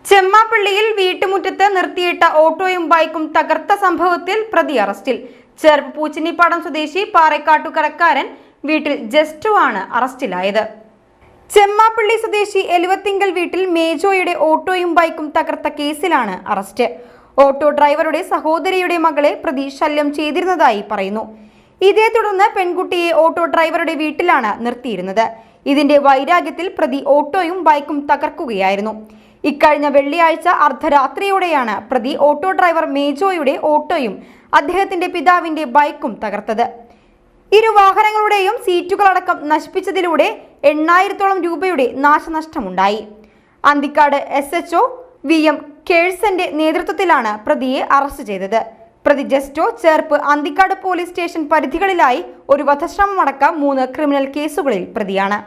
ചെമ്മാപ്പള്ളിയിൽ വീട്ടുമുറ്റത്ത് നിർത്തിയിട്ട ഓട്ടോയും ബൈക്കും തകർത്ത സംഭവത്തിൽ പ്രതി അറസ്റ്റിൽ. ചെർപ്പ് പൂച്ചിനിപ്പാടം സ്വദേശി പാറേക്കാട്ടുകരക്കാരൻ വീട്ടിൽ ജസ്റ്റു ആണ് അറസ്റ്റിലായത്. ചെമ്മാപ്പള്ളി സ്വദേശി എലുവത്തിങ്കൽ വീട്ടിൽ മേജോയുടെ ഓട്ടോയും ബൈക്കും തകർത്ത കേസിലാണ് അറസ്റ്റ്. ഓട്ടോ ഡ്രൈവറുടെ സഹോദരിയുടെ മകളെ പ്രതി ശല്യം ചെയ്തിരുന്നതായി പറയുന്നു. ഇതേ തുടർന്ന് പെൺകുട്ടിയെ ഓട്ടോ ഡ്രൈവറുടെ വീട്ടിലാണ് നിർത്തിയിരുന്നത്. ഇതിന്റെ വൈരാഗ്യത്തിൽ പ്രതി ഓട്ടോയും ബൈക്കും തകർക്കുകയായിരുന്നു. ഇക്കഴിഞ്ഞ വെള്ളിയാഴ്ച അർദ്ധരാത്രിയോടെയാണ് പ്രതി ഓട്ടോ ഡ്രൈവർ മേജോയുടെ ഓട്ടോയും അദ്ദേഹത്തിന്റെ പിതാവിന്റെ ബൈക്കും തകർത്തത്. ഇരു വാഹനങ്ങളുടെയും സീറ്റുകളടക്കം നശിപ്പിച്ചതിലൂടെ 8000-ഓളം രൂപയുടെ നാശനഷ്ടമുണ്ടായി. അന്തിക്കാട് SHO VM കേഴ്സന്റെ നേതൃത്വത്തിലാണ് പ്രതിയെ അറസ്റ്റ് ചെയ്തത്. പ്രതി ജസ്റ്റോ ചെർപ്പ് അന്തിക്കാട് പോലീസ് സ്റ്റേഷൻ പരിധികളിലായി ഒരു വധശ്രമമടക്കം 3 ക്രിമിനൽ കേസുകളിൽ പ്രതിയാണ്.